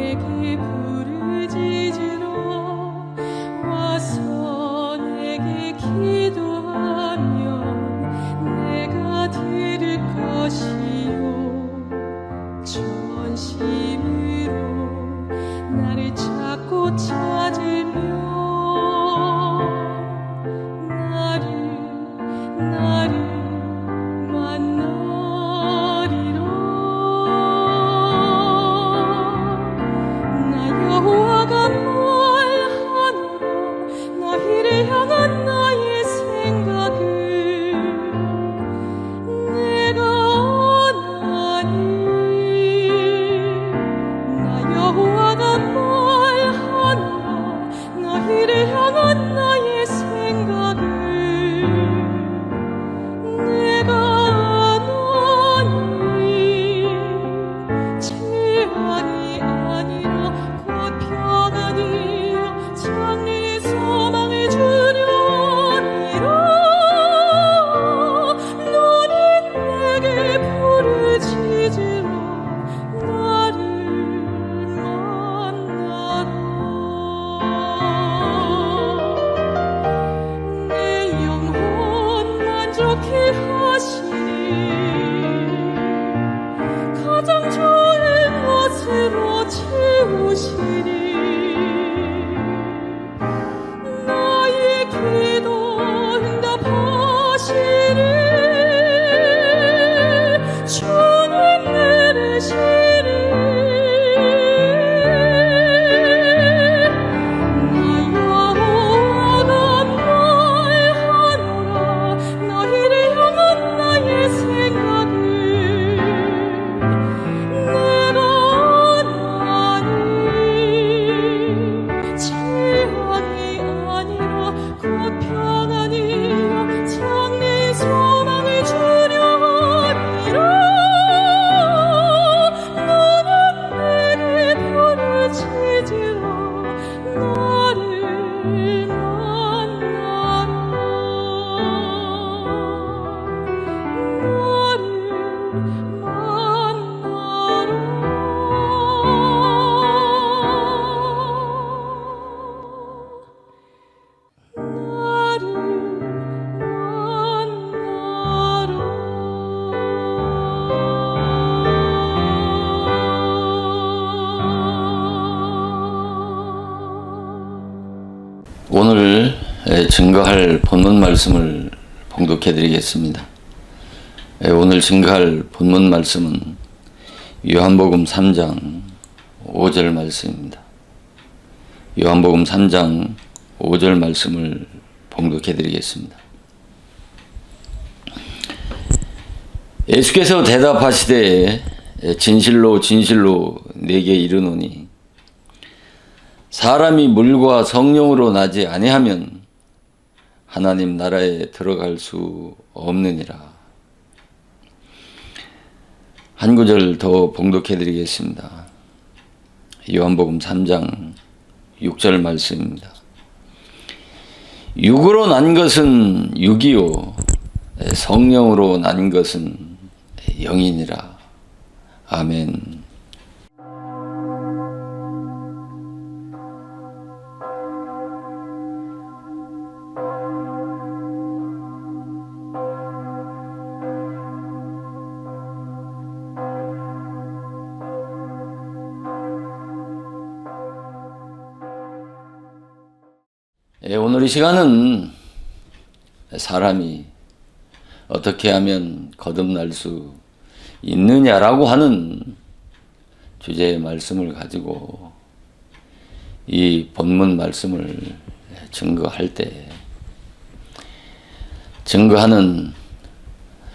내게 부르짖으러 와서 내게 기도하면 내가 들을 것이요 전심으로 나를 찾고 찾으며 나를 만나리라. 나 여호와가 말하노라. 너희를 향한 나의 생각을 내가 아나니. 나 여호와가 말하노라. 너희를 향한 나의 생각을 내가 아나니. 재앙이 아니라 곧 평안이요 장래의 소망을 주려 하니라. 너는 내게 부르짖으라. 나를 만나라. 내 영혼 만족해 하시니 가장 좋은 것으로 채우시니 나의 기도 응답하시니 주는 들으시니 나 여호와가 말하노라. 너희를 향한 나의 생각을 내가 아나니. 재앙이 아니라 곧 평안이요 장래의 소망을 주려 하니라. 너는 내게 부르짖으라. 나를 만나라. 오늘 증거할 본문 말씀을 봉독해 드리겠습니다. 오늘 증거할 본문 말씀은 요한복음 3장 5절 말씀입니다. 요한복음 3장 5절 말씀을 봉독해 드리겠습니다. 예수께서 대답하시되 진실로 진실로 내게 이르노니 사람이 물과 성령으로 나지 아니하면 하나님 나라에 들어갈 수 없느니라. 한 구절 더 봉독해 드리겠습니다. 요한복음 3장 6절 말씀입니다. 육으로 난 것은 육이요 성령으로 난 것은 영이니라. 아멘. 오늘 이 시간은 사람이 어떻게 하면 거듭날 수 있느냐라고 하는 주제의 말씀을 가지고 이 본문 말씀을 증거할 때 증거하는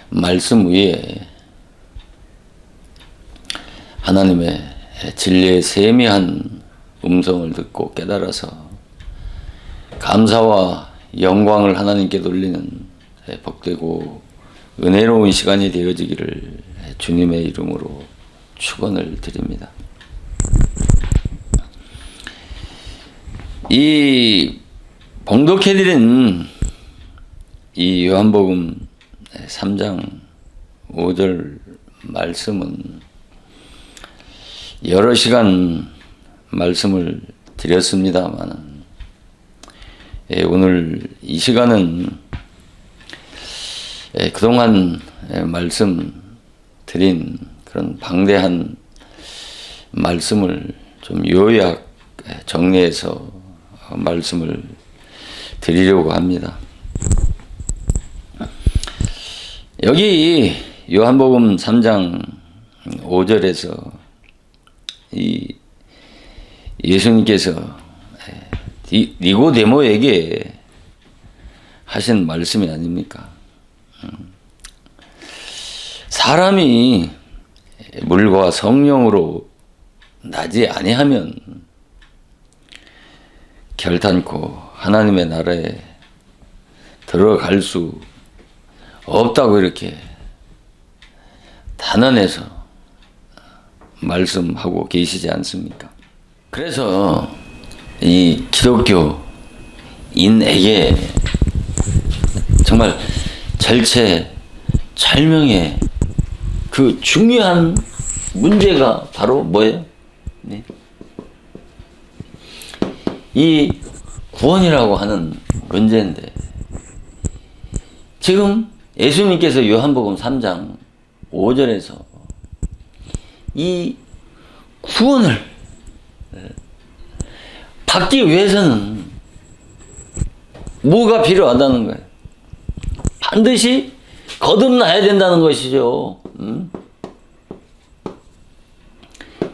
말씀 위에 하나님의 진리의 세미한 음성을 듣고 깨달아서 감사와 영광을 하나님께 돌리는 복되고 은혜로운 시간이 되어지기를 주님의 이름으로 축원을 드립니다. 이 봉독해드린 이 요한복음 3장 5절 말씀은 여러 시간 말씀을 드렸습니다만, 오늘 이 시간은 그동안 말씀 드린 그런 방대한 말씀을 좀 요약 정리해서 말씀을 드리려고 합니다. 여기 요한복음 3장 5절에서 이 예수님께서 니고데모에게 하신 말씀이 아닙니까? 사람이 물과 성령으로 나지 아니하면 결단코 하나님의 나라에 들어갈 수 없다고 이렇게 단언해서 말씀하고 계시지 않습니까? 그래서 이 기독교인에게 정말 절체절명의 그 중요한 문제가 바로 뭐예요? 네. 이 구원이라고 하는 문제인데, 지금 예수님께서 요한복음 3장 5절에서 이 구원을 받기 위해서는 뭐가 필요하다는 거예요? 반드시 거듭나야 된다는 것이죠.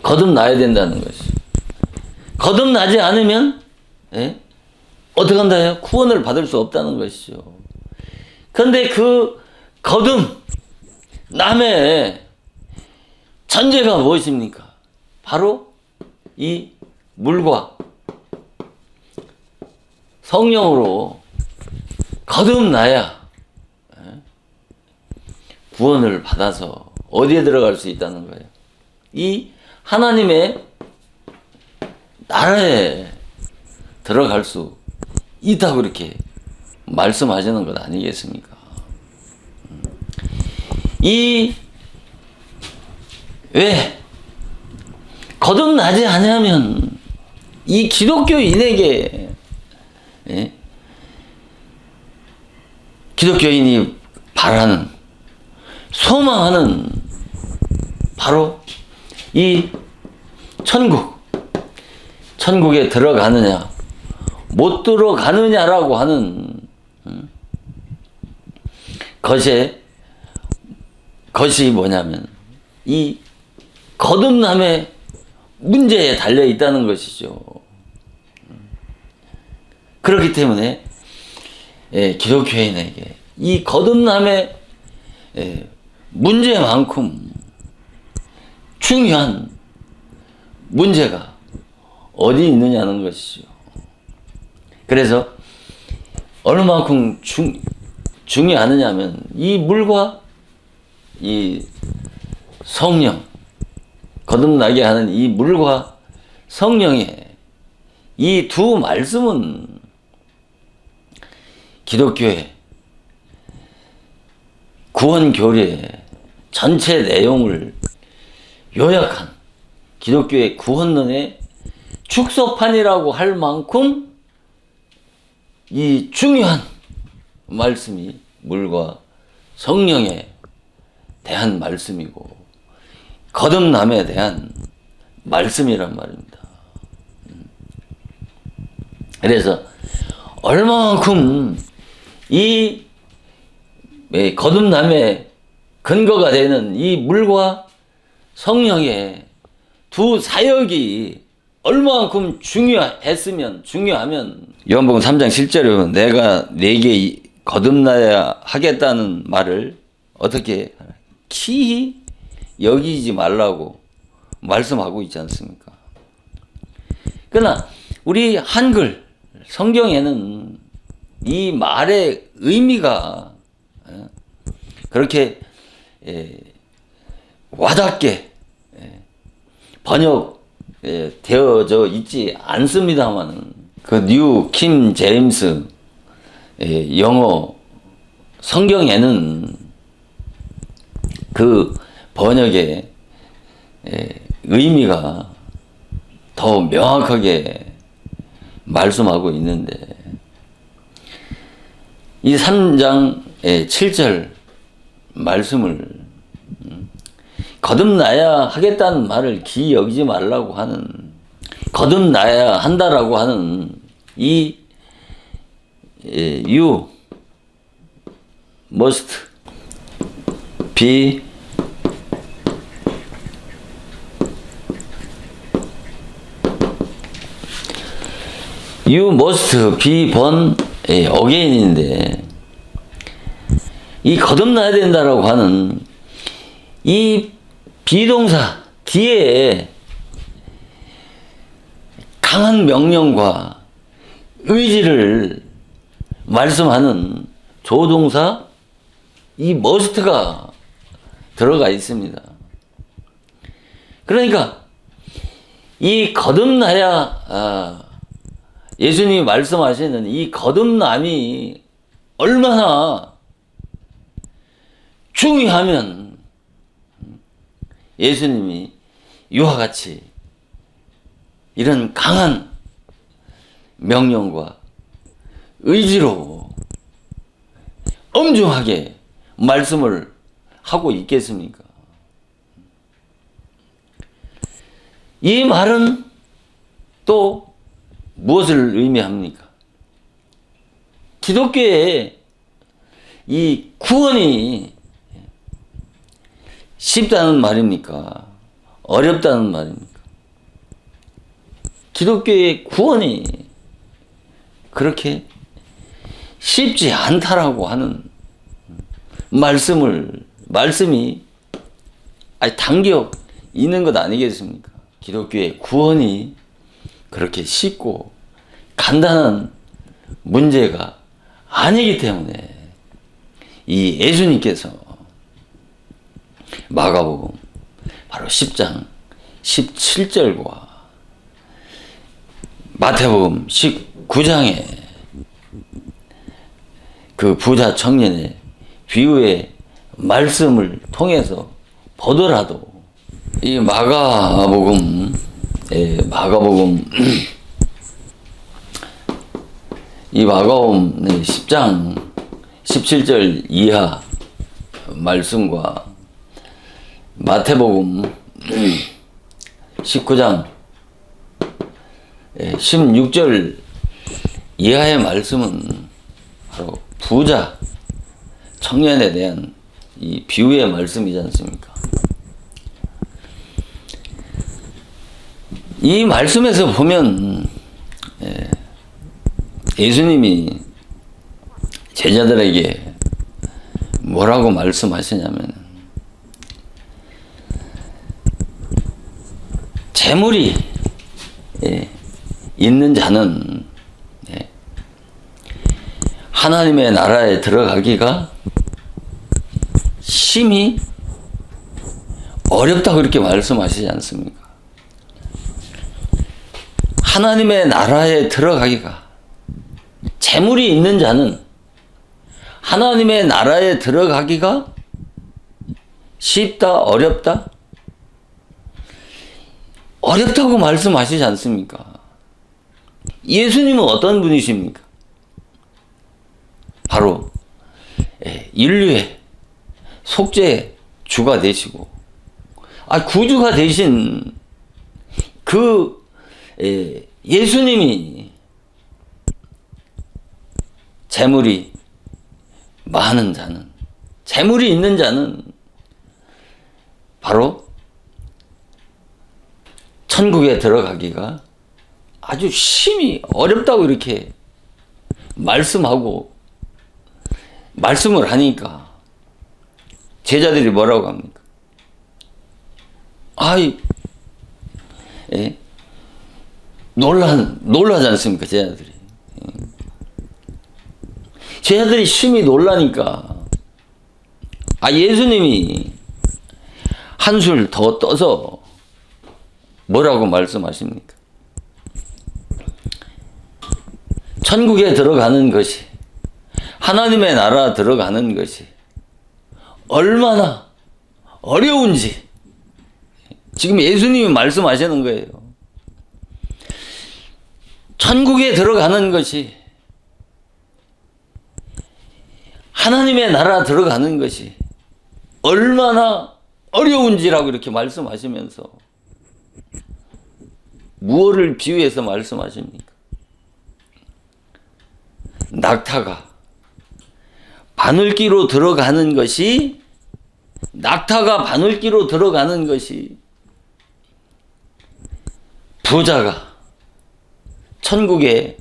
거듭나야 된다는 것이죠. 거듭나지 않으면 어떻게 한다요? 구원을 받을 수 없다는 것이죠. 그런데 그 거듭남의 전제가 무엇입니까? 바로 이 물과 성령으로 거듭나야 구원을 받아서 어디에 들어갈 수 있다는 거예요? 이 하나님의 나라에 들어갈 수 있다고 이렇게 말씀하시는 것 아니겠습니까? 왜 거듭나지 않으면 이 기독교인에게 기독교인이 바라는, 소망하는 바로 이 천국에 들어가느냐 못 들어가느냐라고 하는 것이 뭐냐면 이 거듭남의 문제에 달려 있다는 것이죠. 그렇기 때문에 기독교인에게 이 거듭남의 문제만큼 중요한 문제가 어디 있느냐는 것이죠. 그래서 얼마만큼 중요하느냐면 이 물과 이 성령, 거듭나게 하는 이 물과 성령의 이 두 말씀은 기독교의 구원교리의 전체 내용을 요약한 기독교의 구원론의 축소판이라고 할 만큼 이 중요한 말씀이 물과 성령에 대한 말씀이고 거듭남에 대한 말씀이란 말입니다. 그래서 얼마만큼 이 거듭남의 근거가 되는 이 물과 성령의 두 사역이 얼마만큼 중요하면 요한복음 3장 7절에 내가 네게 거듭나야 하겠다는 말을 어떻게 기히 여기지 말라고 말씀하고 있지 않습니까? 그러나 우리 한글 성경에는 이 말의 의미가 그렇게 와닿게 번역되어져 있지 않습니다만, 그 뉴 킹 제임스 영어 성경에는 그 번역의 의미가 더 명확하게 말씀하고 있는데 이 3장의 7절 말씀을 거듭나야 하겠다는 말을 기이 여기지 말라고 하는, 거듭나야 한다라고 하는 이 you must be born again인데, 이 거듭나야 된다라고 하는 이 비동사 뒤에 강한 명령과 의지를 말씀하는 조동사 이 must가 들어가 있습니다. 그러니까 이 거듭나야 예수님이 말씀하시는 이 거듭남이 얼마나 중요하면 예수님이 이와 같이 이런 강한 명령과 의지로 엄중하게 말씀을 하고 있겠습니까? 이 말은 또 무엇을 의미합니까? 기독교의 이 구원이 쉽다는 말입니까? 어렵다는 말입니까? 기독교의 구원이 그렇게 쉽지 않다라고 하는 말씀이 담겨 있는 것 아니겠습니까? 기독교의 구원이 그렇게 쉽고 간단한 문제가 아니기 때문에 이 예수님께서 마가복음 바로 10장 17절과 마태복음 19장에 그 부자 청년의 비유의 말씀을 통해서 보더라도 이 마가복음 이 마가복음 10장 17절 이하 말씀과 마태복음 19장 16절 이하의 말씀은 바로 부자 청년에 대한 이 비유의 말씀이지 않습니까? 이 말씀에서 보면 예수님이 제자들에게 뭐라고 말씀하시냐면, 재물이 있는 자는 하나님의 나라에 들어가기가 심히 어렵다고 그렇게 말씀하시지 않습니까? 하나님의 나라에 들어가기가, 재물이 있는 자는 하나님의 나라에 들어가기가 쉽다, 어렵다? 어렵다고 말씀하시지 않습니까? 예수님은 어떤 분이십니까? 바로 인류의 속죄의 주가 되시고, 구주가 되신 그 예수님이 재물이 많은 자는, 재물이 있는 자는 바로 천국에 들어가기가 아주 심히 어렵다고 이렇게 말씀을 하니까 제자들이 뭐라고 합니까? 놀라지 않습니까? 제자들이 심히 놀라니까 예수님이 한술 더 떠서 뭐라고 말씀하십니까? 천국에 들어가는 것이, 하나님의 나라 들어가는 것이 얼마나 어려운지 지금 예수님이 말씀하시는 거예요. 천국에 들어가는 것이, 하나님의 나라 들어가는 것이 얼마나 어려운지라고 이렇게 말씀하시면서 무엇을 비유해서 말씀하십니까? 낙타가 바늘기로 들어가는 것이, 낙타가 바늘기로 들어가는 것이 부자가 천국에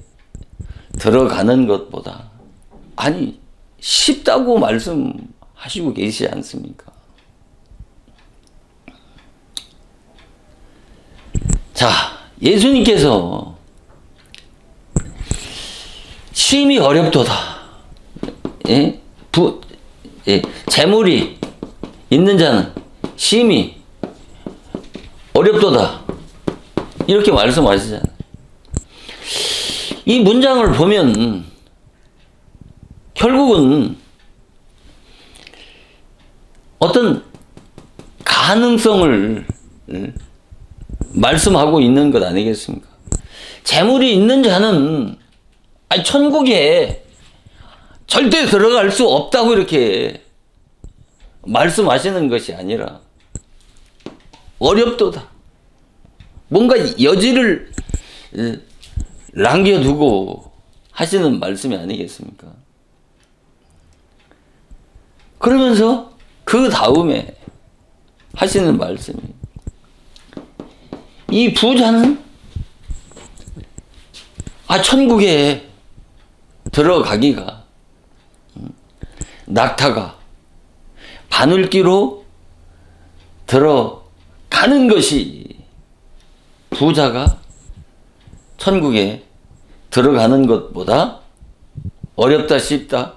들어가는 것보다 아니 쉽다고 말씀하시고 계시지 않습니까? 자, 예수님께서 심히 어렵도다. 예? 재물이 있는 자는 심히 어렵도다. 이렇게 말씀하시잖아요. 이 문장을 보면 결국은 어떤 가능성을 말씀하고 있는 것 아니겠습니까? 재물이 있는 자는 아니 천국에 절대 들어갈 수 없다고 이렇게 말씀하시는 것이 아니라 어렵도다. 뭔가 여지를 남겨두고 하시는 말씀이 아니겠습니까? 그러면서 그 다음에 하시는 말씀이, 이 부자는 천국에 들어가기가 낙타가 바늘기로 들어가는 것이 부자가 천국에 들어가는 것보다 어렵다, 쉽다?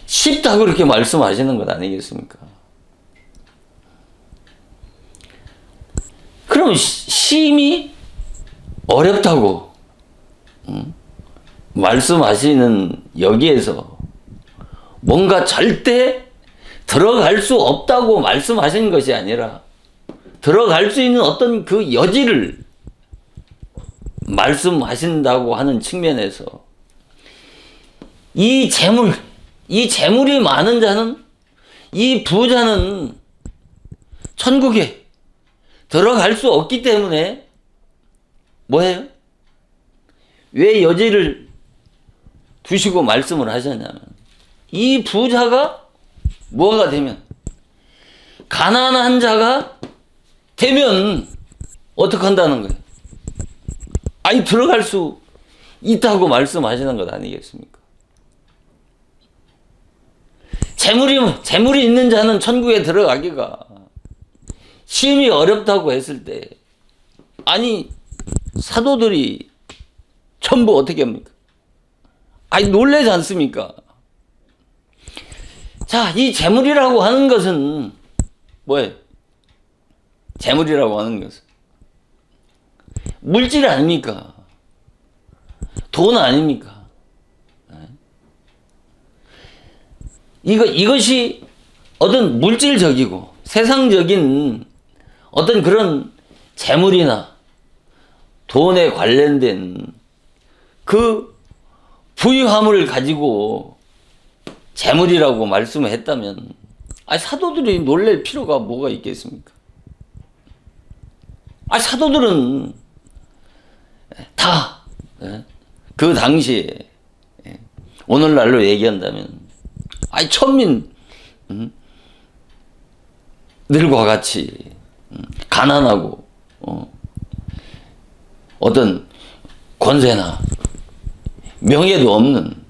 쉽다고 그렇게 말씀하시는 것 아니겠습니까? 그럼 심히 어렵다고 말씀하시는 여기에서 뭔가 절대 들어갈 수 없다고 말씀하신 것이 아니라 들어갈 수 있는 어떤 그 여지를 말씀하신다고 하는 측면에서 이 재물이 많은 자는, 이 부자는 천국에 들어갈 수 없기 때문에 뭐예요? 왜 여지를 두시고 말씀을 하셨냐면, 이 부자가 뭐가 되면, 가난한 자가 되면 어떻게 한다는 거예요? 아니 들어갈 수 있다고 말씀하시는 것 아니겠습니까? 재물이 있는 자는 천국에 들어가기가 심히 어렵다고 했을 때, 아니 사도들이 전부 어떻게 합니까? 아니 놀라지 않습니까? 자, 이 재물이라고 하는 것은 뭐예요? 재물이라고 하는 것은 물질 아닙니까? 돈 아닙니까? 이것이 어떤 물질적이고 세상적인 어떤 그런 재물이나 돈에 관련된 그 부유함을 가지고 재물이라고 말씀을 했다면, 사도들이 놀랄 필요가 뭐가 있겠습니까? 사도들은 다 그 당시에, 오늘날로 얘기한다면 천민들과 같이 가난하고 어떤 권세나 명예도 없는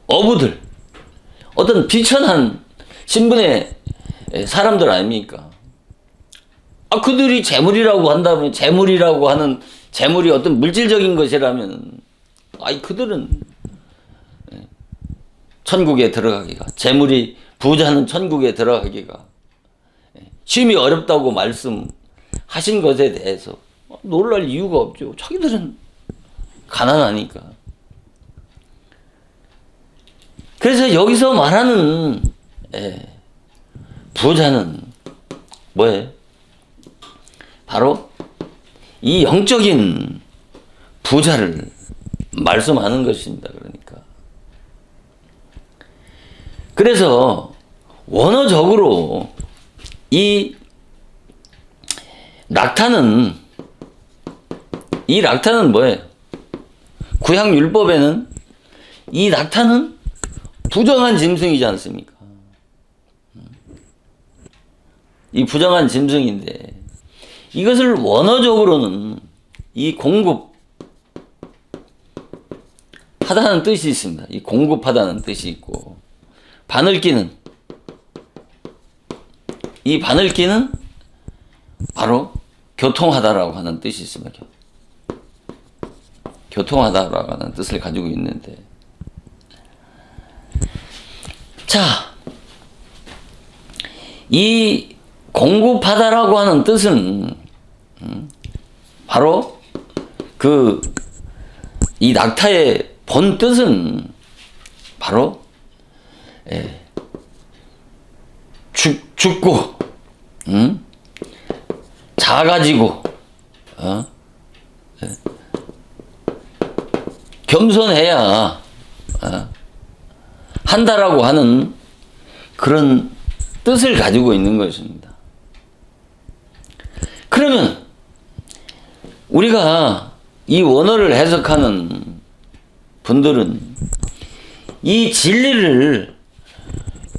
어부들, 어떤 비천한 신분의 사람들 아닙니까? 그들이 재물이라고 한다면, 재물이라고 하는 재물이 어떤 물질적인 것이라면, 그들은 천국에 들어가기가, 재물이 부자는 천국에 들어가기가 심히 어렵다고 말씀하신 것에 대해서 놀랄 이유가 없죠. 자기들은 가난하니까. 그래서 여기서 말하는 부자는 뭐예요? 바로 이 영적인 부자를 말씀하는 것입니다. 그러니까. 그래서 원어적으로 이 낙타는 뭐예요? 구약 율법에는 이 낙타는 부정한 짐승이지 않습니까? 이 부정한 짐승인데 이것을 원어적으로는 이 공급하다는 뜻이 있습니다. 이 공급하다는 뜻이 있고 이 바늘기는 바로 교통하다라고 하는 뜻이 있습니다. 교통하다라고 하는 뜻을 가지고 있는데, 자, 이 공급하다라고 하는 뜻은 바로 이 낙타의 본 뜻은 바로 죽고 작아지고 겸손해야 한다라고 하는 그런 뜻을 가지고 있는 것입니다. 그러면 우리가 이 원어를 해석하는 분들은 이 진리를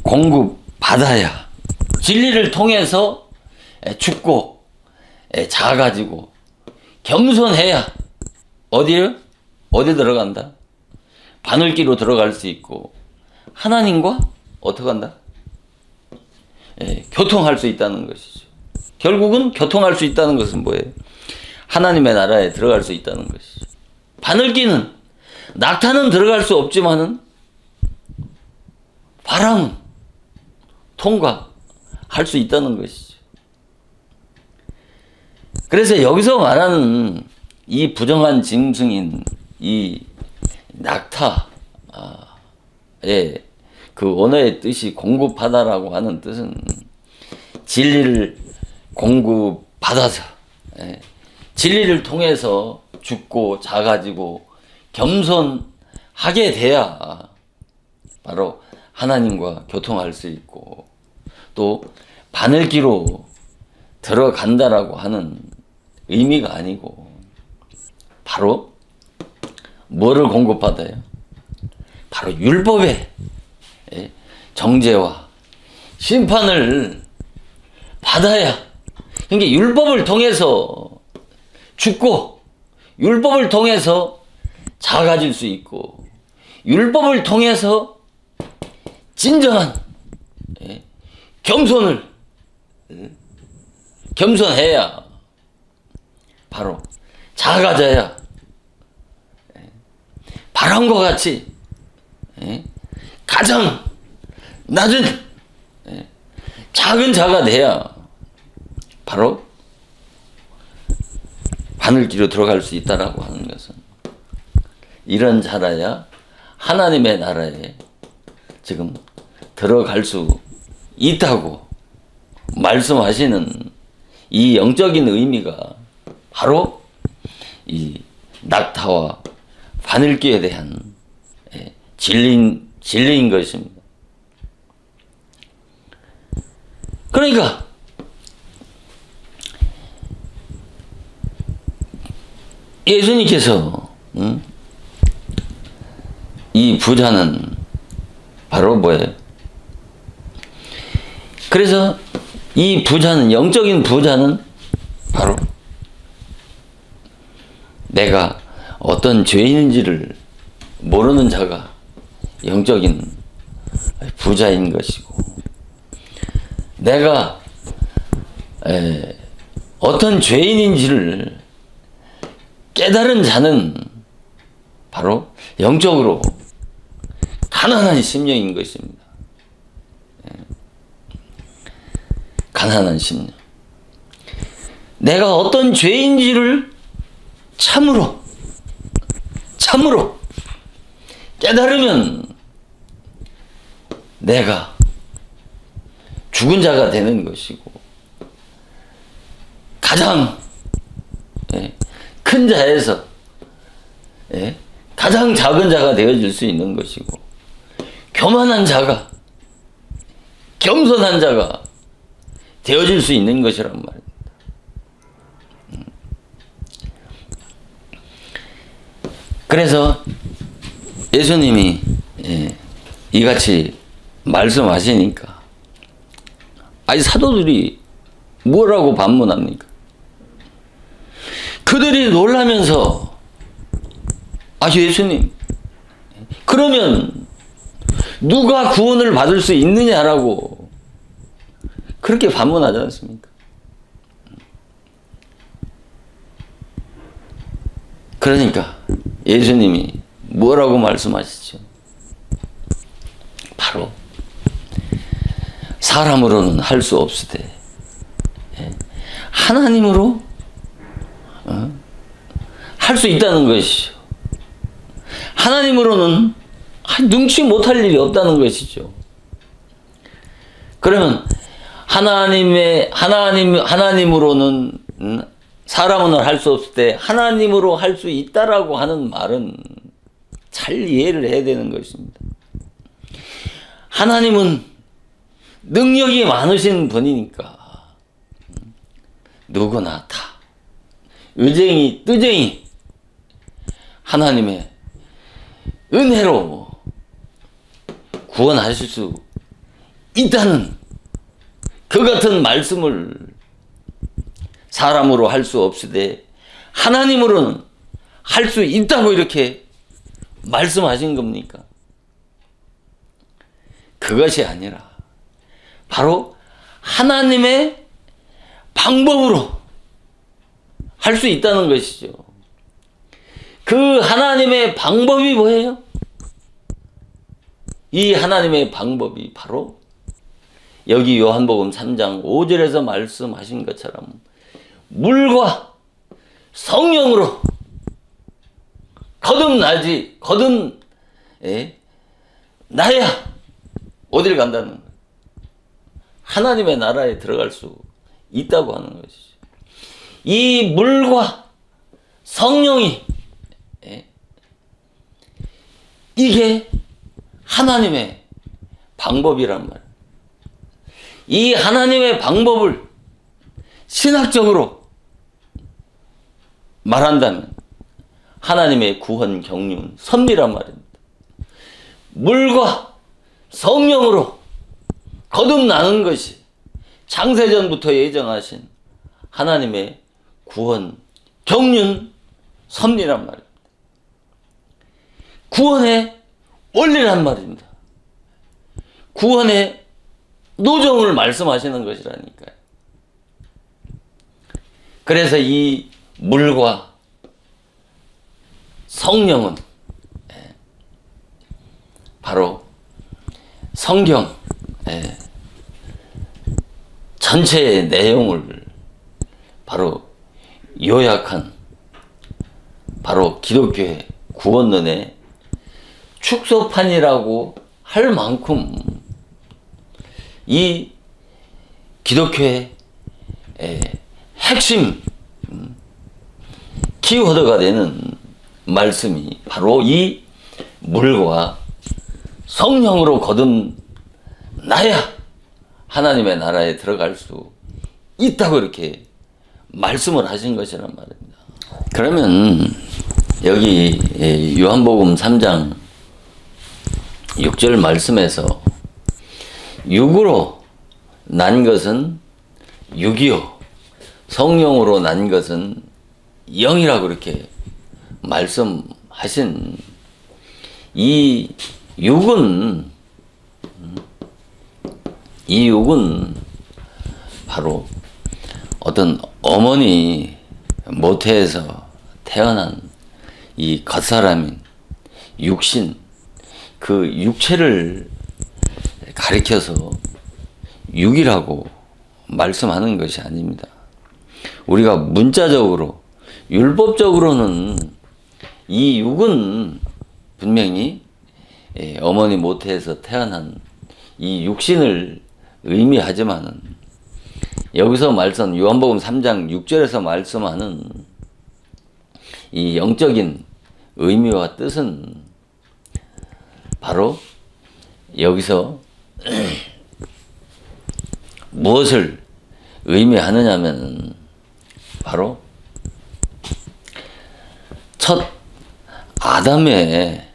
공급받아야, 진리를 통해서 죽고 작아지고 겸손해야 어디 들어간다? 바늘기로 들어갈 수 있고 하나님과 어떻게 한다? 교통할 수 있다는 것이죠. 결국은 교통할 수 있다는 것은 뭐예요? 하나님의 나라에 들어갈 수 있다는 것이죠. 바늘기는, 낙타는 들어갈 수 없지만은 바람은 통과할 수 있다는 것이죠. 그래서 여기서 말하는 이 부정한 짐승인 이 낙타의 그 언어의 뜻이 공급하다라고 하는 뜻은 진리를 공급받아서 진리를 통해서 죽고 작아지고 겸손하게 돼야 바로 하나님과 교통할 수 있고 또 바늘기로 들어간다라고 하는 의미가 아니고 바로 뭐를 공급받아요? 바로 율법의 정죄와 심판을 받아야, 그러니까 율법을 통해서 죽고 율법을 통해서 작아질 수 있고 율법을 통해서 진정한 겸손해야 바로 작아져야 바람과 같이 가장 낮은 작은 자가 돼야 바로 바늘기로 들어갈 수 있다라고 하는 것은 이런 자라야 하나님의 나라에 지금 들어갈 수 있다고 말씀하시는 이 영적인 의미가 바로 이 낙타와 바늘기에 대한 진리인 것입니다. 그러니까 예수님께서 이 부자는 바로 뭐예요? 그래서 이 부자는, 영적인 부자는 바로 내가 어떤 죄인인지를 모르는 자가 영적인 부자인 것이고, 내가 어떤 죄인인지를 깨달은 자는 바로 영적으로 가난한 심령인 것입니다. 가난한 심령. 내가 어떤 죄인지를 참으로 깨달으면 내가 죽은 자가 되는 것이고 가장 큰 자에서 가장 작은 자가 되어질 수 있는 것이고, 교만한 자가, 겸손한 자가 되어질 수 있는 것이란 말입니다. 그래서 예수님이 이같이 말씀하시니까 아니 사도들이 뭐라고 반문합니까? 그들이 놀라면서 예수님, 그러면 누가 구원을 받을 수 있느냐라고 그렇게 반문하지 않습니까? 그러니까 예수님이 뭐라고 말씀하시죠? 바로 사람으로는 할 수 없으되 하나님으로 할 수 있다는 것이죠. 하나님으로는 능치 못할 일이 없다는 것이죠. 그러면 하나님으로는 사람은 할 수 없을 때 하나님으로 할 수 있다라고 하는 말은 잘 이해를 해야 되는 것입니다. 하나님은 능력이 많으신 분이니까 누구나 다 의쟁이 뜨쟁이 하나님의 은혜로 구원하실 수 있다는 그 같은 말씀을 사람으로 할 수 없으되 하나님으로는 할 수 있다고 이렇게 말씀하신 겁니까? 그것이 아니라 바로 하나님의 방법으로 할 수 있다는 것이죠. 그 하나님의 방법이 뭐예요? 이 하나님의 방법이 바로 여기 요한복음 3장 5절에서 말씀하신 것처럼 물과 성령으로 거듭나야 어딜 간다는 거예요. 하나님의 나라에 들어갈 수 있다고 하는 것이죠. 이 물과 성령이 이게 하나님의 방법이란 말이에요. 이 하나님의 방법을 신학적으로 말한다면 하나님의 구원 경륜 섭리란 말입니다. 물과 성령으로 거듭나는 것이 창세전부터 예정하신 하나님의 구원 경륜 섭리란 말입니다. 구원의 원리란 말입니다. 구원의 노정을 말씀하시는 것이라니까요. 그래서 이 물과 성령은 바로 성경 전체의 내용을 바로 요약한 바로 기독교의 구원론의 축소판이라고 할 만큼 이 기독교의 핵심 키워드가 되는 말씀이 바로 이 물과 성령으로 거듭나야 하나님의 나라에 들어갈 수 있다고 이렇게 말씀을 하신 것이란 말입니다. 그러면 여기 요한복음 3장 6절 말씀에서 육으로 난 것은 육이요 성령으로 난 것은 영이라고 이렇게 말씀하신 이 육은 바로 어떤 어머니 모태에서 태어난 이 겉사람인 육신, 그 육체를 가리켜서 육이라고 말씀하는 것이 아닙니다. 우리가 문자적으로 율법적으로는 이 육은 분명히 어머니 모태에서 태어난 이 육신을 의미하지만은 여기서 요한복음 3장 6절에서 말씀하는 이 영적인 의미와 뜻은 바로 여기서 무엇을 의미하느냐면 바로 첫 아담의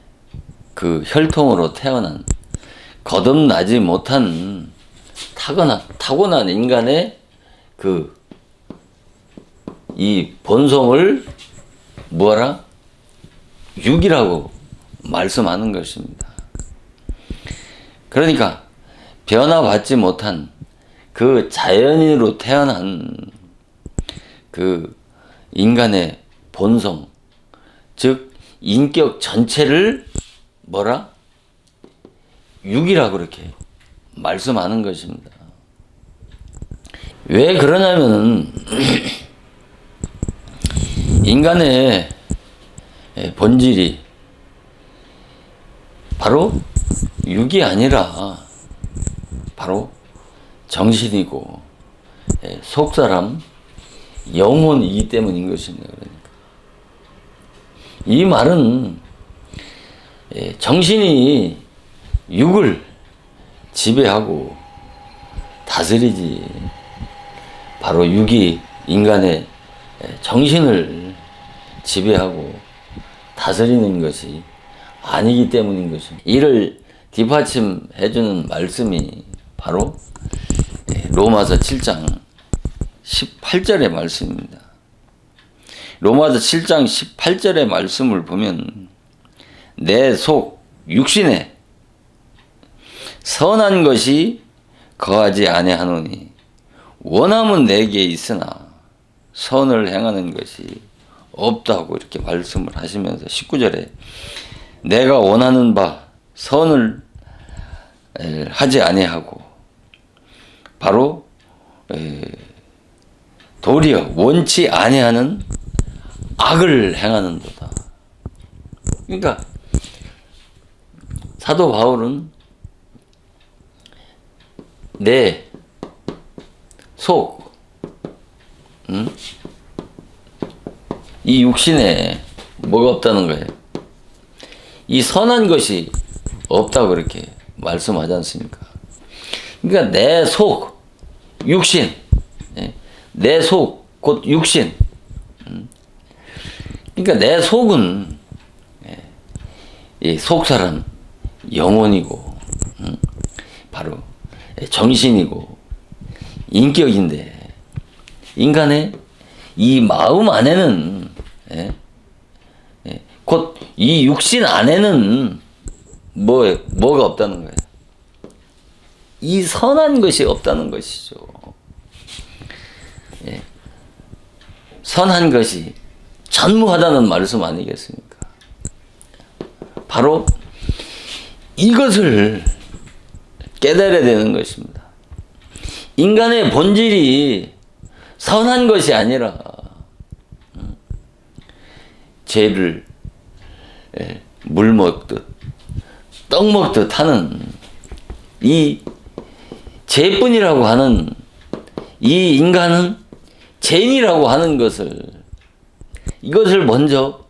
그 혈통으로 태어난 거듭나지 못한 타고난 인간의 그 이 본성을 뭐라? 육이라고 말씀하는 것입니다. 그러니까 변화받지 못한 그 자연인으로 태어난 그 인간의 본성, 즉 인격 전체를 뭐라? 육이라고 그렇게 말씀하는 것입니다. 왜 그러냐면 인간의 본질이 바로 육이 아니라 바로 정신이고 속사람, 영혼이기 때문인 것입니다. 그러니까 이 말은 정신이 육을 지배하고 다스리지 바로 육이 인간의 정신을 지배하고 다스리는 것이 아니기 때문인 것입니다. 이를 뒷받침해주는 말씀이 바로 로마서 7장 18절의 말씀입니다. 로마서 7장 18절의 말씀을 보면 내 속 육신에 선한 것이 거하지 아니하노니 원함은 내게 있으나 선을 행하는 것이 없다고 이렇게 말씀을 하시면서 19절에 내가 원하는 바 선을 하지 아니하고 바로 도리어 원치 아니하는 악을 행하는도다. 그러니까 사도 바울은 내 속, 이 육신에 뭐가 없다는 거예요? 이 선한 것이 없다고 그렇게 말씀하지 않습니까? 그러니까 내 속, 육신, 내 속, 곧 육신. 그러니까 내 속은 이 속사람, 영혼이고, 바로 정신이고, 인격인데, 인간의 이 마음 안에는, 곧 이 육신 안에는 뭐가 없다는 거예요? 이 선한 것이 없다는 것이죠. 선한 것이 전무하다는 말씀 아니겠습니까? 바로 이것을 깨달아야 되는 것입니다. 인간의 본질이 선한 것이 아니라 죄를 물 먹듯 떡 먹듯 하는 이 죄뿐이라고 하는 이 인간은 죄인이라고 하는 이것을 먼저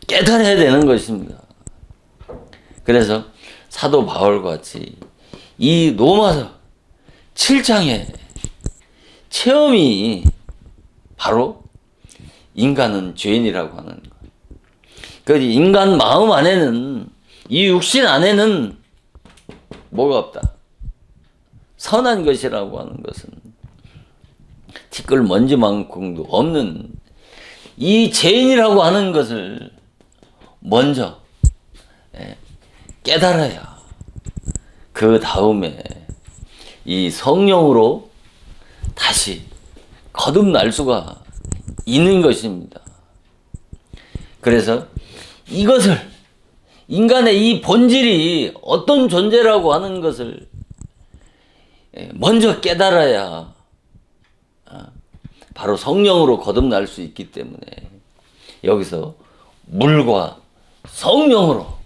깨달아야 되는 것입니다. 그래서 사도 바울과 같이 이 로마서 7장의 체험이 바로 인간은 죄인이라고 하는 것. 그 인간 마음 안에는 이 육신 안에는 뭐가 없다. 선한 것이라고 하는 것은 티끌 먼지만큼도 없는 이 죄인이라고 하는 것을 먼저 깨달아야 그 다음에 이 성령으로 다시 거듭날 수가 있는 것입니다. 그래서 이것을 인간의 이 본질이 어떤 존재라고 하는 것을 먼저 깨달아야 바로 성령으로 거듭날 수 있기 때문에 여기서 물과 성령으로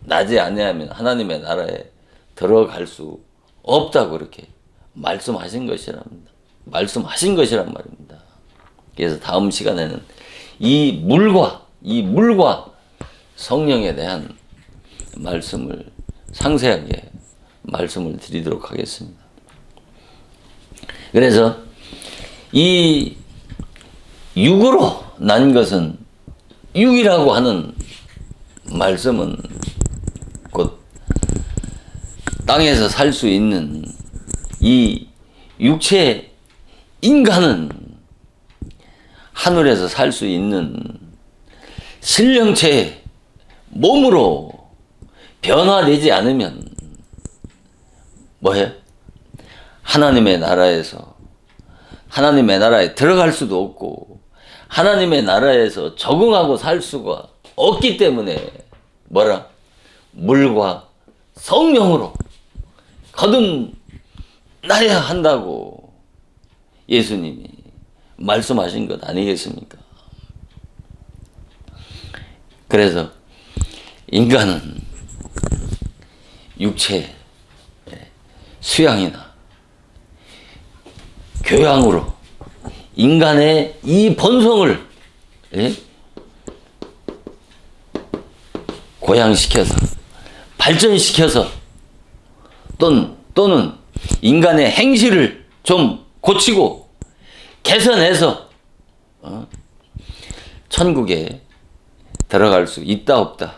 나지 아니하면 하나님의 나라에 들어갈 수 없다고 그렇게 말씀하신 것이란 말입니다. 그래서 다음 시간에는 이 물과 성령에 대한 말씀을 상세하게 말씀을 드리도록 하겠습니다. 그래서 이 육으로 난 것은, 육이라고 하는 말씀은 곧 땅에서 살 수 있는 이 육체 인간은 하늘에서 살 수 있는 신령체의 몸으로 변화되지 않으면 뭐해? 하나님의 나라에 들어갈 수도 없고 하나님의 나라에서 적응하고 살 수가 없기 때문에 뭐라? 물과 성령으로 거듭나야 한다고 예수님이 말씀하신 것 아니겠습니까? 그래서 인간은 육체 수양이나 교양으로 인간의 이 본성을 고양시켜서 발전시켜서 또는 인간의 행실을 좀 고치고 개선해서 천국에 들어갈 수 있다 없다.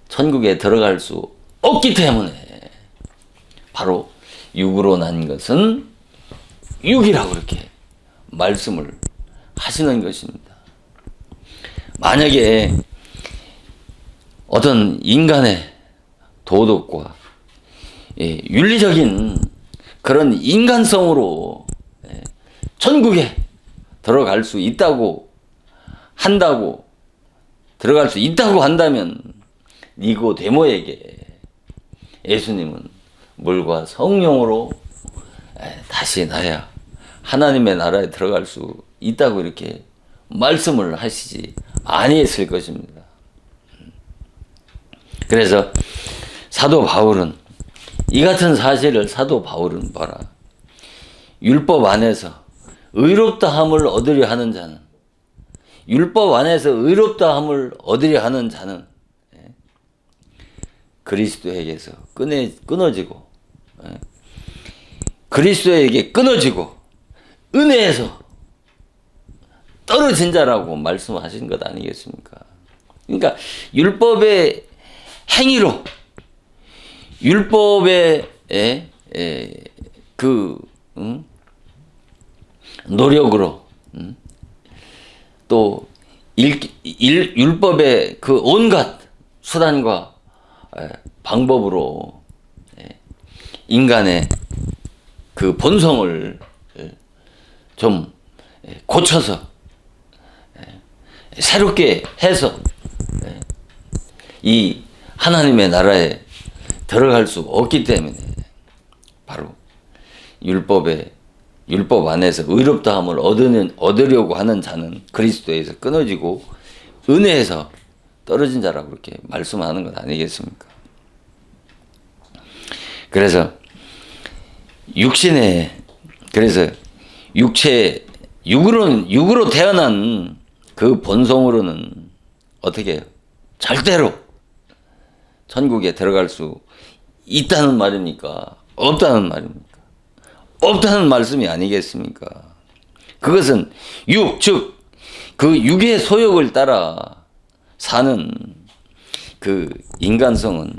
천국에 들어갈 수 없기 때문에 바로 육으로 난 것은 육이라고 그렇게 말씀을 하시는 것입니다. 만약에 어떤 인간의 도덕과 윤리적인 그런 인간성으로 천국에 들어갈 수 있다고 한다면 니고데모에게 예수님은 물과 성령으로 다시 나야 하나님의 나라에 들어갈 수 있다고 이렇게 말씀을 하시지 아니했을 것입니다. 그래서 사도 바울은 이 같은 사실을 봐라. 율법 안에서 의롭다함을 얻으려 하는 자는 그리스도에게서 끊어지고 그리스도에게 끊어지고 은혜에서 떨어진 자라고 말씀하신 것 아니겠습니까? 그러니까 율법의 행위로 율법의 노력으로 또 율법의 그 온갖 수단과 방법으로 인간의 그 본성을 좀 고쳐서 새롭게 해서 이 하나님의 나라에 들어갈 수 없기 때문에 바로 율법 안에서 의롭다함을 얻으려고 하는 자는 그리스도에서 끊어지고 은혜에서 떨어진 자라고 그렇게 말씀하는 것 아니겠습니까? 그래서 육으로 태어난 그 본성으로는 어떻게 해요? 절대로 천국에 들어갈 수 있다는 말입니까? 없다는 말입니까? 없다는 말씀이 아니겠습니까? 그것은 즉 그 육의 소욕을 따라 사는 그 인간성은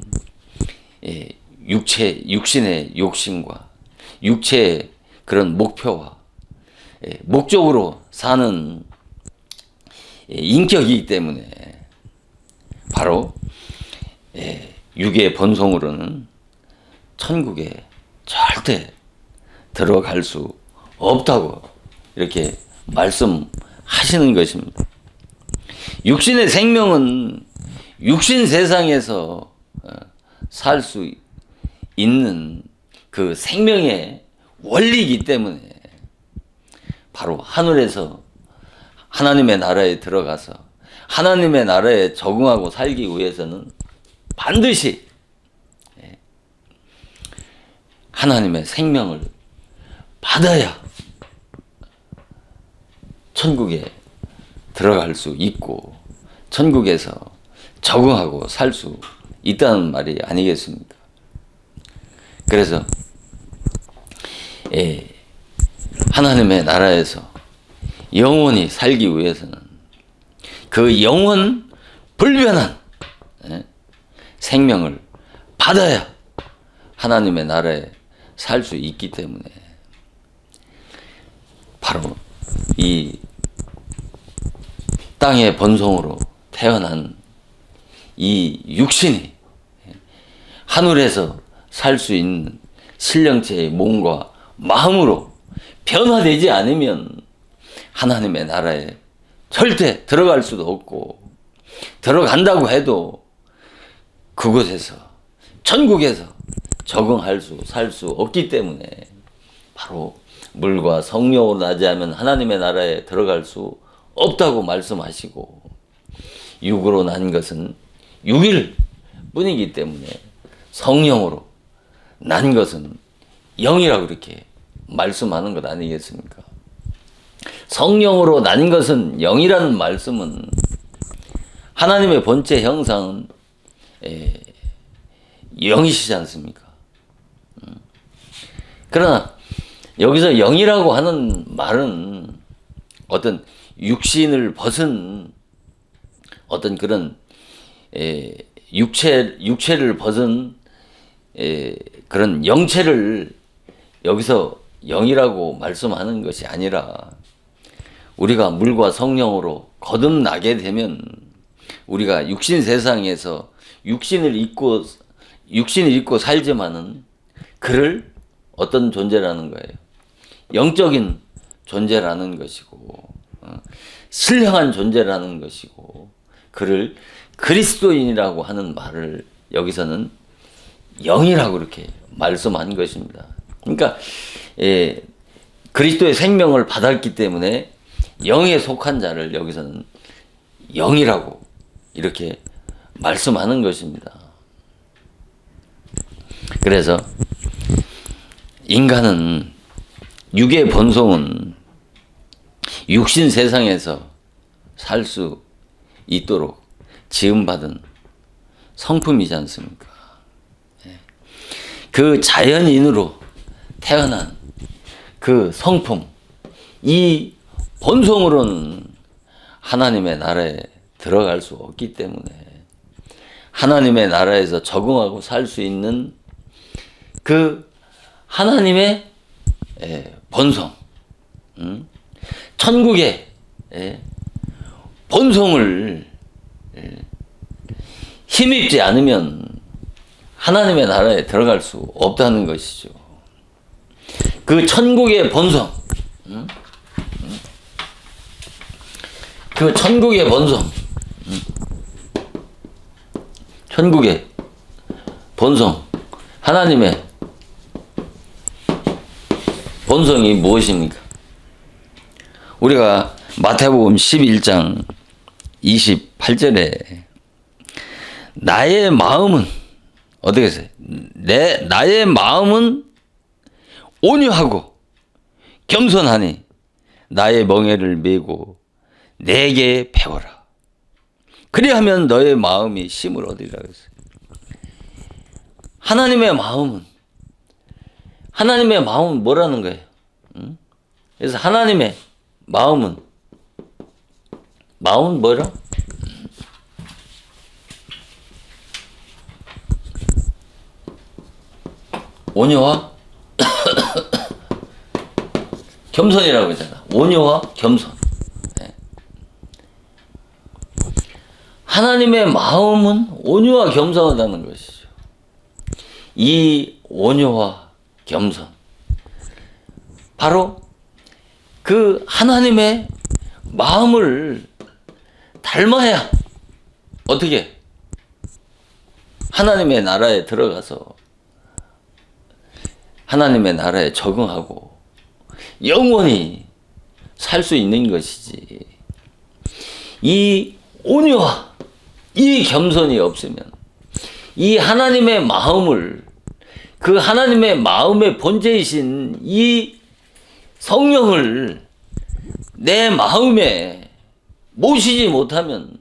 육신의 욕심과 육체의 그런 목표와 목적으로 사는 인격이기 때문에 바로 육의 본성으로는 천국에 절대 들어갈 수 없다고 이렇게 말씀하시는 것입니다. 육신의 생명은 육신 세상에서 살 수 있는 그 생명의 원리이기 때문에 바로 하늘에서 하나님의 나라에 들어가서 하나님의 나라에 적응하고 살기 위해서는 반드시 하나님의 생명을 받아야 천국에 들어갈 수 있고 천국에서 적응하고 살 수 있다는 말이 아니겠습니까? 그래서 하나님의 나라에서 영원히 살기 위해서는 그 영원 불변한 생명을 받아야 하나님의 나라에 살 수 있기 때문에 바로 이 땅의 본성으로 태어난 이 육신이 하늘에서 살 수 있는 신령체의 몸과 마음으로 변화되지 않으면 하나님의 나라에 절대 들어갈 수도 없고, 들어간다고 해도 그곳에서 천국에서 적응할 수, 살 수 없기 때문에 바로 물과 성령으로 나지 않으면 하나님의 나라에 들어갈 수 없다고 말씀하시고, 육으로 난 것은 6일 뿐이기 때문에 성령으로 난 것은 영이라고 이렇게 말씀하는 것 아니겠습니까? 성령으로 난 것은 영이라는 말씀은 하나님의 본체 형상은 영이시지 않습니까? 그러나 여기서 영이라고 하는 말은 어떤 육신을 벗은 어떤 그런 육체를 벗은 그런 영체를 여기서 영이라고 말씀하는 것이 아니라, 우리가 물과 성령으로 거듭나게 되면 우리가 육신 세상에서 육신을 입고 살지만은 그를 어떤 존재라는 거예요? 영적인 존재라는 것이고, 신령한 존재라는 것이고, 그를 그리스도인이라고 하는 말을 여기서는 영이라고 이렇게 말씀한 것입니다. 그러니까 그리스도의 생명을 받았기 때문에 영에 속한 자를 여기서는 영이라고 이렇게 말씀하는 것입니다. 그래서 인간은, 육의 본성은 육신 세상에서 살 수 있도록 지음받은 성품이지 않습니까? 그 자연인으로 태어난 그 성품, 이 본성으로는 하나님의 나라에 들어갈 수 없기 때문에 하나님의 나라에서 적응하고 살 수 있는 그 하나님의 본성, 천국의 본성을 힘입지 않으면 하나님의 나라에 들어갈 수 없다는 것이죠. 그 천국의 본성, 그 천국의 본성, 천국의 본성, 하나님의 본성이 무엇입니까? 우리가 마태복음 11장 28절에 나의 마음은 어떻게 했어요? 나의 마음은 온유하고 겸손하니 나의 멍에를 메고 내게 배워라. 그리하면 너의 마음이 힘을 얻으리라 했어요. 하나님의 마음은 뭐라는 거예요? 그래서 하나님의 마음은 뭐라? 온유와 겸손이라고 했잖아. 온유와 겸손. 하나님의 마음은 온유와 겸손하다는 것이죠. 이 온유와 겸손, 바로 그 하나님의 마음을 닮아야 어떻게 하나님의 나라에 들어가서 하나님의 나라에 적응하고 영원히 살 수 있는 것이지. 이 온유와 이 겸손이 없으면 이 하나님의 마음을, 그 하나님의 마음의 본체이신 이 성령을 내 마음에 모시지 못하면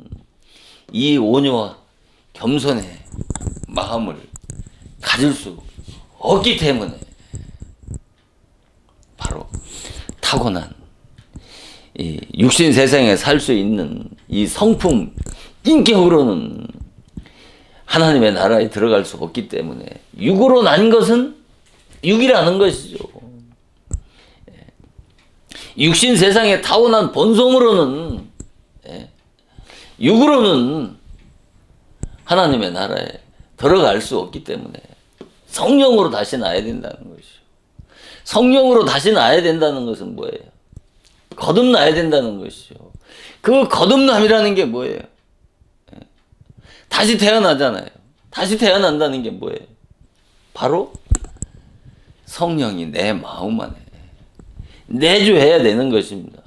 이 온유와 겸손의 마음을 가질 수 없기 때문에 바로 타고난 이 육신 세상에 살 수 있는 이 성품 인격으로는 하나님의 나라에 들어갈 수 없기 때문에 육으로 난 것은 육이라는 것이죠. 육신 세상에 타고난 본성으로는 육으로는 하나님의 나라에 들어갈 수 없기 때문에 성령으로 다시 나야 된다는 것이죠. 성령으로 다시 나야 된다는 것은 뭐예요? 거듭나야 된다는 것이죠. 그 거듭남이라는 게 뭐예요? 다시 태어나잖아요. 다시 태어난다는 게 뭐예요? 바로 성령이 내 마음 안에 내주해야 되는 것입니다.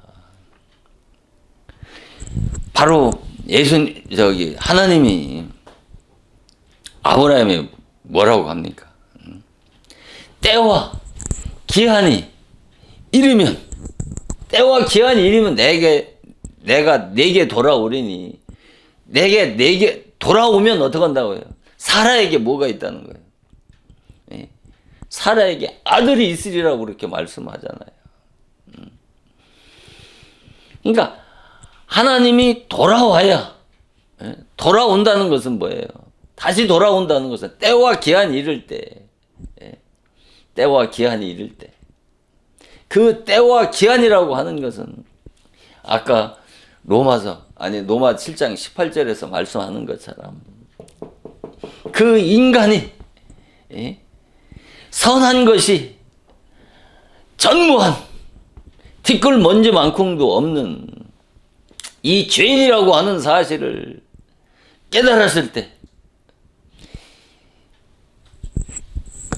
바로 하나님이 아브라함에 뭐라고 합니까? 때와 기한이 이르면 내가 내게 돌아오리니 내게 돌아오면 어떻게 한다고요? 사라에게 뭐가 있다는 거예요? 사라에게 아들이 있으리라고 그렇게 말씀하잖아요. 그러니까 하나님이 돌아와야, 돌아온다는 것은 뭐예요? 다시 돌아온다는 것은 때와 기한이 이를 때, 때와 기한이 이를 때, 그 때와 기한이라고 하는 것은 아까 로마 7장 18절에서 말씀하는 것처럼 그 인간이 선한 것이 전무한 티끌 먼지만큼도 없는 이 죄인이라고 하는 사실을 깨달았을 때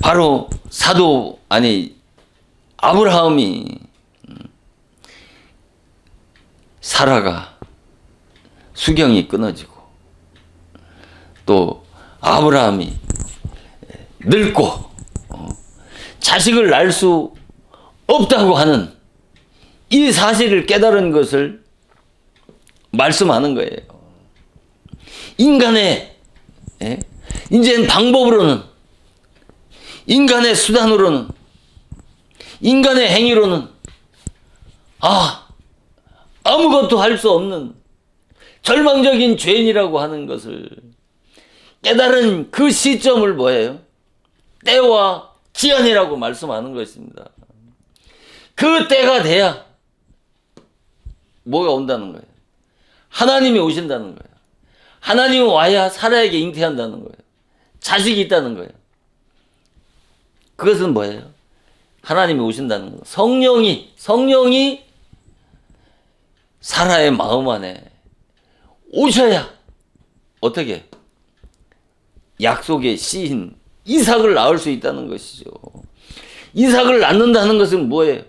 바로 아브라함이 사라가 수경이 끊어지고 또 아브라함이 늙고 자식을 낳을 수 없다고 하는 이 사실을 깨달은 것을 말씀하는 거예요. 인간의 이제는 방법으로는, 인간의 수단으로는, 인간의 행위로는 아무것도 할 수 없는 절망적인 죄인이라고 하는 것을 깨달은 그 시점을 뭐예요? 때와 기한이라고 말씀하는 것입니다. 그 때가 돼야 뭐가 온다는 거예요? 하나님이 오신다는 거예요. 하나님이 와야 사라에게 잉태한다는 거예요. 자식이 있다는 거예요. 그것은 뭐예요? 하나님이 오신다는 거예요. 성령이 사라의 마음 안에 오셔야 어떻게 약속의 씨인 이삭을 낳을 수 있다는 것이죠. 이삭을 낳는다는 것은 뭐예요?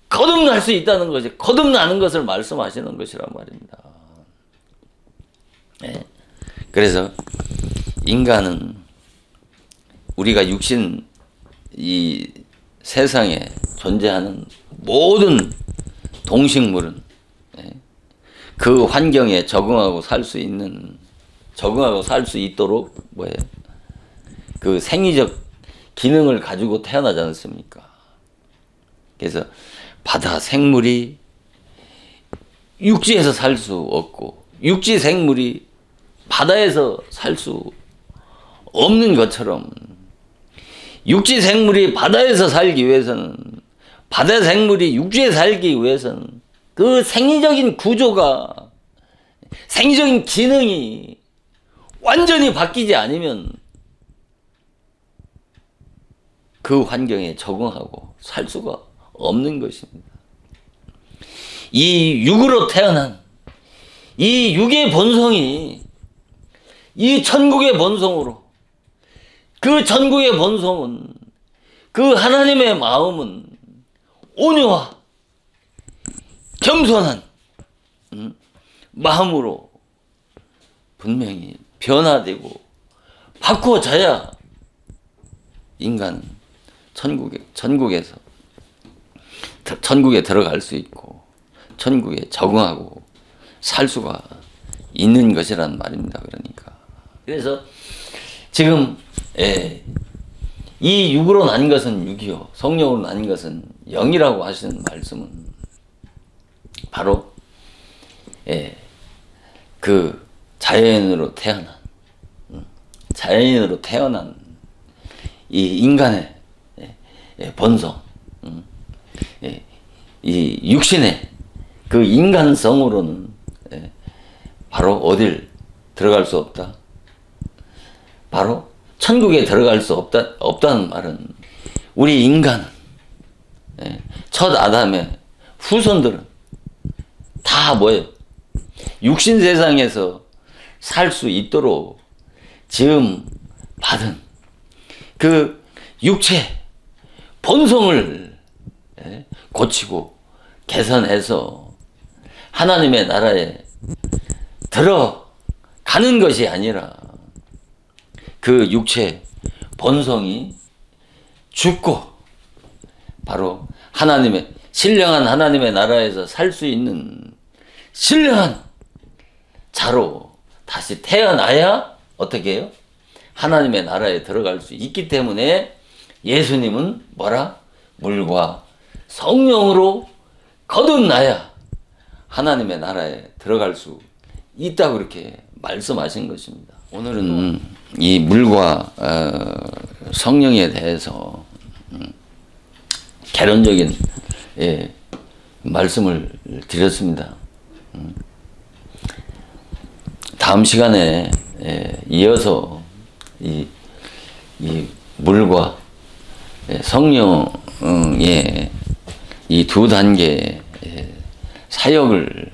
거듭날 수 있다는 것이, 거듭나는 것을 말씀하시는 것이란 말입니다. 그래서 인간은, 우리가 육신 이 세상에 존재하는 모든 동식물은 그 환경에 적응하고 살 수 있도록 뭐예요? 그 생리적 기능을 가지고 태어나지 않습니까? 그래서 바다 생물이 육지에서 살 수 없고 육지 생물이 바다에서 살 수 없는 것처럼 육지 생물이 바다에서 살기 위해서는, 바다 생물이 육지에 살기 위해서는 그 생리적인 구조가, 생리적인 기능이 완전히 바뀌지 않으면 그 환경에 적응하고 살 수가 없는 것입니다. 이 육으로 태어난 이 육의 본성이 이 천국의 본성으로, 그 천국의 본성은, 그 하나님의 마음은 온유와 겸손한 마음으로 분명히 변화되고 바꿔져야 인간은 천국에 들어갈 수 있고 천국에 적응하고 살 수가 있는 것이란 말입니다. 그러니까. 그래서 지금 이 육으로 난 것은 육이요 성령으로 난 것은 영이라고 하시는 말씀은 바로 그 자연으로 태어난 이 인간의 본성, 이 육신의 그 인간성으로는 바로 어딜 들어갈 수 없다. 바로 천국에 들어갈 수 없다는 말은 우리 인간은 첫 아담의 후손들은 다 뭐예요? 육신 세상에서 살 수 있도록 지음 받은 그 육체 본성을 고치고 개선해서 하나님의 나라에 들어가는 것이 아니라 그 육체 본성이 죽고 바로 신령한 하나님의 나라에서 살 수 있는 신령한 자로 다시 태어나야 어떻게 해요? 하나님의 나라에 들어갈 수 있기 때문에 예수님은 뭐라? 물과 성령으로 거듭나야 하나님의 나라에 들어갈 수 있다고 이렇게 말씀하신 것입니다. 오늘은 이 물과 성령에 대해서 개론적인 말씀을 드렸습니다. 다음 시간에 이어서 이 물과 성령의 이 두 단계의 사역을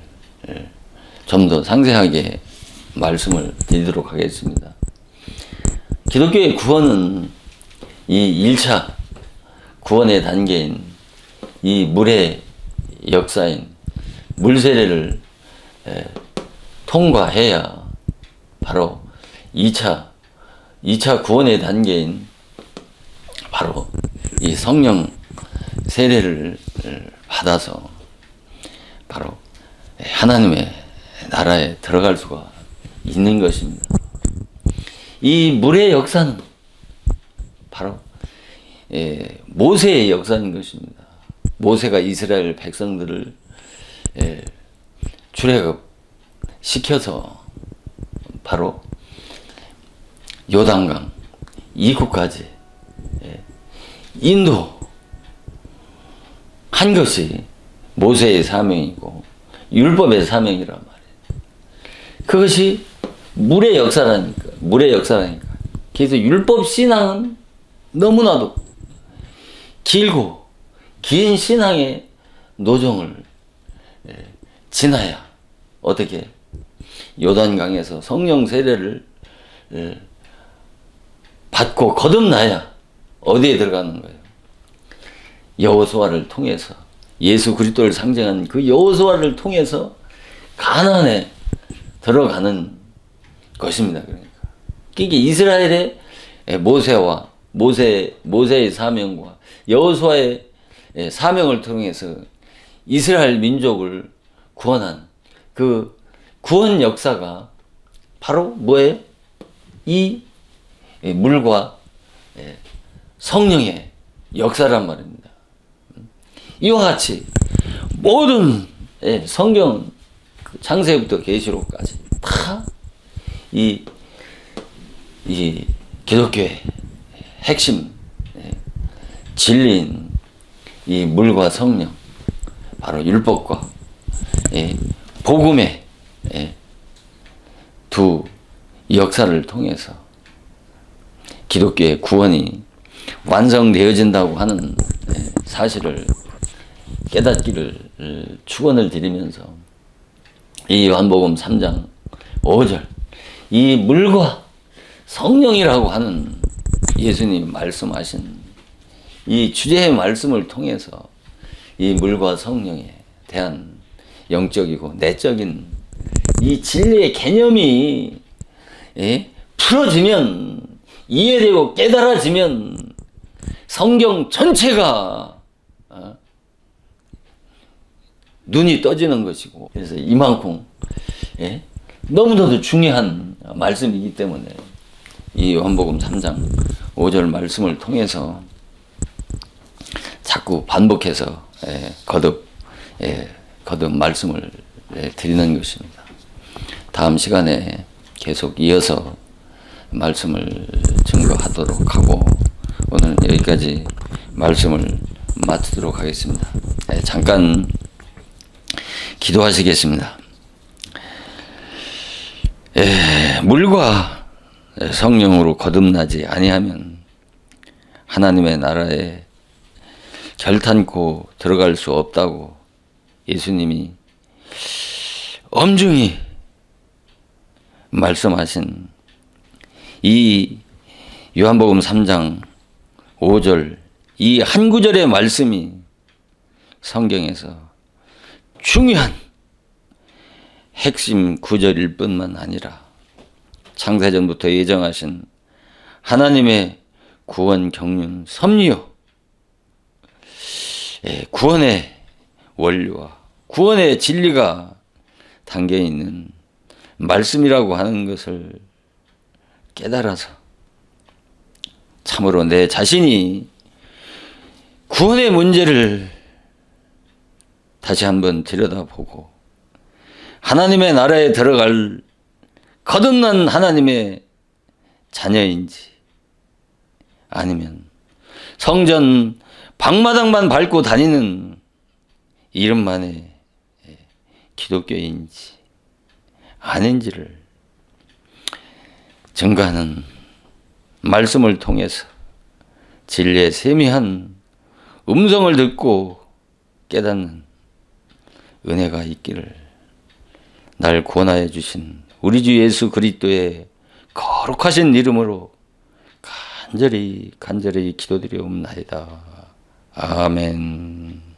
좀 더 상세하게 말씀을 드리도록 하겠습니다. 기독교의 구원은 이 1차 구원의 단계인 이 물의 역사인 물세례를 통과해야 바로 2차 구원의 단계인 바로 이 성령 세례를 받아서 바로 하나님의 나라에 들어갈 수가 있는 것입니다. 이 물의 역사는 바로 모세의 역사인 것입니다. 모세가 이스라엘 백성들을 출애굽시켜서 바로 요단강 이구까지 인도한 것이 모세의 사명이고 율법의 사명이란 말이에요. 그것이 물의 역사라니까. 그래서 율법 신앙은 너무나도 길고 긴 신앙의 노정을 지나야 어떻게 요단강에서 성령 세례를 받고 거듭나야 어디에 들어가는 거예요? 여호수아를 통해서 예수 그리스도를 상징한 그 여호수아를 통해서 가나안에 들어가는 것입니다. 그러니까 이게 이스라엘의 모세의 사명과 여호수아의 사명을 통해서 이스라엘 민족을 구원한 그 구원 역사가 바로 뭐예요? 이 물과 성령의 역사란 말입니다. 이와 같이 모든 성경 창세기부터 계시록까지 다 이 기독교의 핵심 진리인 이 물과 성령, 바로 율법과 복음의 두 역사를 통해서 기독교의 구원이 완성되어진다고 하는 사실을 깨닫기를 축원을 드리면서 이 요한복음 3장 5절 이 물과 성령이라고 하는 예수님 말씀하신 이 주제의 말씀을 통해서 이 물과 성령에 대한 영적이고 내적인 이 진리의 개념이 풀어지면 이해되고 깨달아지면 성경 전체가 눈이 떠지는 것이고, 그래서 이만큼 예? 너무나도 중요한 말씀이기 때문에 이 요한복음 3장 5절 말씀을 통해서 자꾸 반복해서 거듭 말씀을 드리는 것입니다. 다음 시간에 계속 이어서 말씀을 증거하도록 하고 오늘 여기까지 말씀을 마치도록 하겠습니다. 잠깐 기도하시겠습니다. 물과 성령으로 거듭나지 아니하면 하나님의 나라에 결탄코 들어갈 수 없다고 예수님이 엄중히 말씀하신 이 요한복음 3장 5절 이 한 구절의 말씀이 성경에서 중요한 핵심 구절일 뿐만 아니라 창세전부터 예정하신 하나님의 구원 경륜 섭리요 구원의 원리와 구원의 진리가 담겨 있는 말씀이라고 하는 것을 깨달아서 참으로 내 자신이 구원의 문제를 다시 한번 들여다보고 하나님의 나라에 들어갈 거듭난 하나님의 자녀인지 아니면 성전 방마당만 밟고 다니는 이름만의 기독교인지 아닌지를 증거하는 말씀을 통해서 진리의 세미한 음성을 듣고 깨닫는 은혜가 있기를 날 구원하여 주신 우리 주 예수 그리스도의 거룩하신 이름으로 간절히 기도드리옵나이다. 아멘.